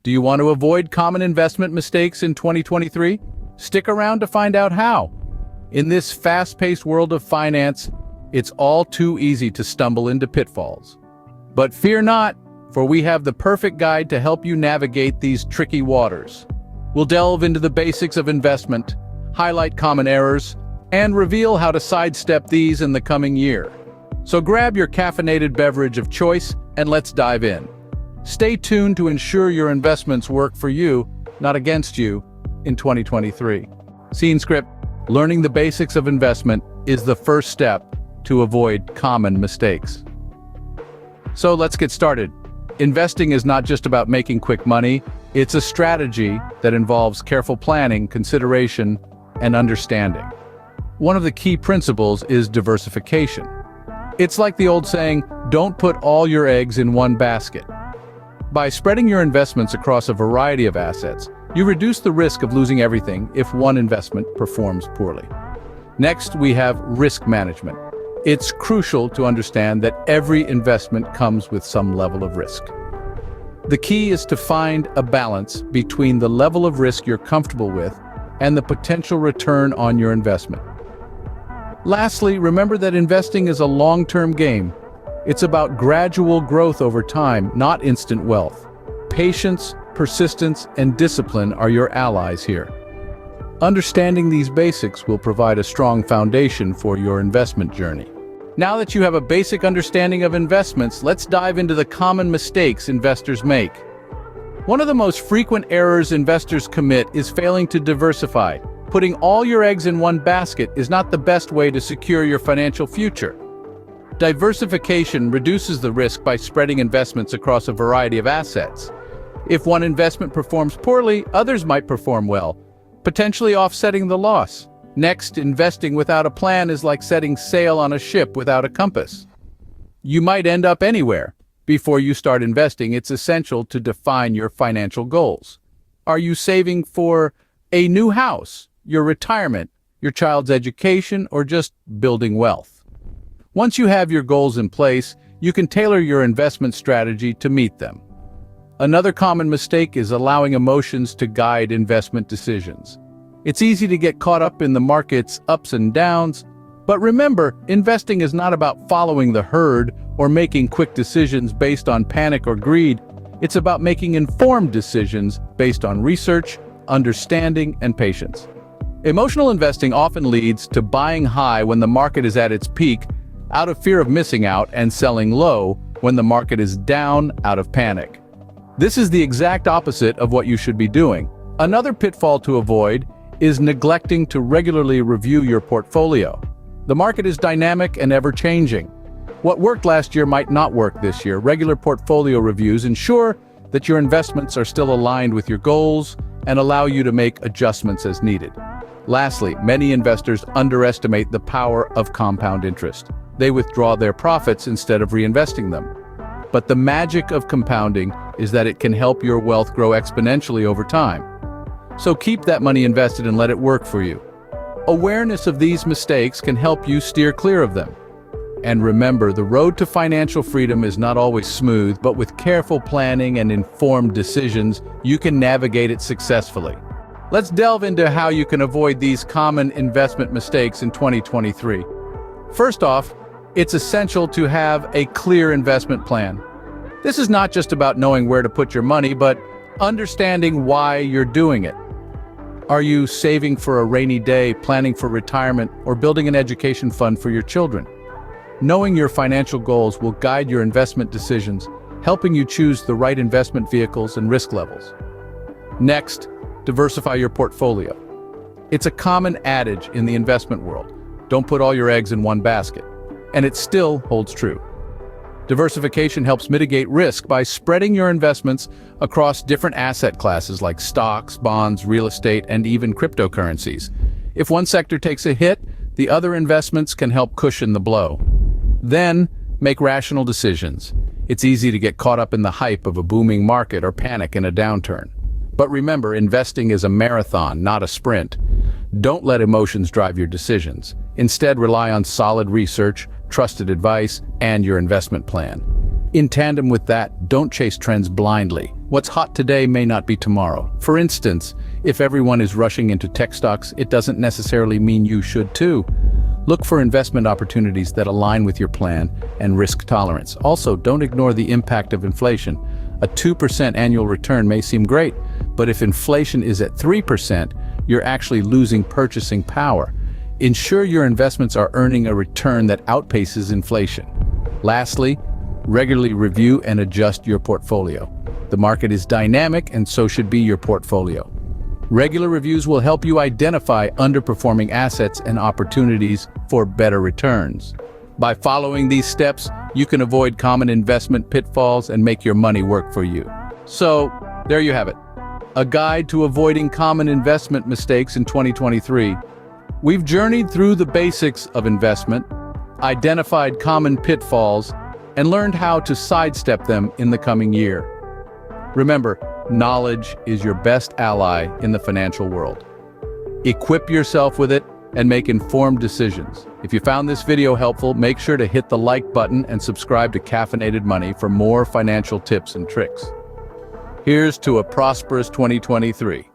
Do you want to avoid common investment mistakes in 2023? Stick around to find out how. In this fast-paced world of finance, it's all too easy to stumble into pitfalls. But fear not, for we have the perfect guide to help you navigate these tricky waters. We'll delve into the basics of investment, highlight common errors, and reveal how to sidestep these in the coming year. So grab your caffeinated beverage of choice and let's dive in. Stay tuned to ensure your investments work for you, not against you, in 2023. Scene script: learning the basics of investment is the first step to avoid common mistakes. So let's get started. Investing is not just about making quick money, it's a strategy that involves careful planning, consideration, and understanding. One of the key principles is diversification. It's like the old saying, don't put all your eggs in one basket. By spreading your investments across a variety of assets, you reduce the risk of losing everything if one investment performs poorly. Next, we have risk management. It's crucial to understand that every investment comes with some level of risk. The key is to find a balance between the level of risk you're comfortable with and the potential return on your investment. Lastly, remember that investing is a long-term game. It's about gradual growth over time, not instant wealth. Patience, persistence, and discipline are your allies here. Understanding these basics will provide a strong foundation for your investment journey. Now that you have a basic understanding of investments, let's dive into the common mistakes investors make. One of the most frequent errors investors commit is failing to diversify. Putting all your eggs in one basket is not the best way to secure your financial future. Diversification reduces the risk by spreading investments across a variety of assets. If one investment performs poorly, others might perform well, potentially offsetting the loss. Next, investing without a plan is like setting sail on a ship without a compass. You might end up anywhere. Before you start investing, it's essential to define your financial goals. Are you saving for a new house, your retirement, your child's education, or just building wealth? Once you have your goals in place, you can tailor your investment strategy to meet them. Another common mistake is allowing emotions to guide investment decisions. It's easy to get caught up in the market's ups and downs, but remember, investing is not about following the herd or making quick decisions based on panic or greed. It's about making informed decisions based on research, understanding, and patience. Emotional investing often leads to buying high when the market is at its peak, out of fear of missing out, and selling low when the market is down, out of panic. This is the exact opposite of what you should be doing. Another pitfall to avoid is neglecting to regularly review your portfolio. The market is dynamic and ever-changing. What worked last year might not work this year. Regular portfolio reviews ensure that your investments are still aligned with your goals and allow you to make adjustments as needed. Lastly, many investors underestimate the power of compound interest. They withdraw their profits instead of reinvesting them. But the magic of compounding is that it can help your wealth grow exponentially over time. So keep that money invested and let it work for you. Awareness of these mistakes can help you steer clear of them. And remember, the road to financial freedom is not always smooth, but with careful planning and informed decisions, you can navigate it successfully. Let's delve into how you can avoid these common investment mistakes in 2023. First off, it's essential to have a clear investment plan. This is not just about knowing where to put your money, but understanding why you're doing it. Are you saving for a rainy day, planning for retirement, or building an education fund for your children? Knowing your financial goals will guide your investment decisions, helping you choose the right investment vehicles and risk levels. Next, diversify your portfolio. It's a common adage in the investment world. Don't put all your eggs in one basket. And it still holds true. Diversification helps mitigate risk by spreading your investments across different asset classes like stocks, bonds, real estate, and even cryptocurrencies. If one sector takes a hit, the other investments can help cushion the blow. Then, make rational decisions. It's easy to get caught up in the hype of a booming market or panic in a downturn. But remember, investing is a marathon, not a sprint. Don't let emotions drive your decisions. Instead, rely on solid research, trusted advice, and your investment plan. In tandem with that, don't chase trends blindly. What's hot today may not be tomorrow. For instance, if everyone is rushing into tech stocks, it doesn't necessarily mean you should too. Look for investment opportunities that align with your plan and risk tolerance. Also, don't ignore the impact of inflation. A 2% annual return may seem great, but if inflation is at 3%, you're actually losing purchasing power. Ensure your investments are earning a return that outpaces inflation. Lastly, regularly review and adjust your portfolio. The market is dynamic, and so should be your portfolio. Regular reviews will help you identify underperforming assets and opportunities for better returns. By following these steps, you can avoid common investment pitfalls and make your money work for you. So, there you have it. A guide to avoiding common investment mistakes in 2023. We've journeyed through the basics of investment, identified common pitfalls, and learned how to sidestep them in the coming year. Remember, knowledge is your best ally in the financial world. Equip yourself with it and make informed decisions. If you found this video helpful, make sure to hit the like button and subscribe to Caffeinated Money for more financial tips and tricks. Here's to a prosperous 2023.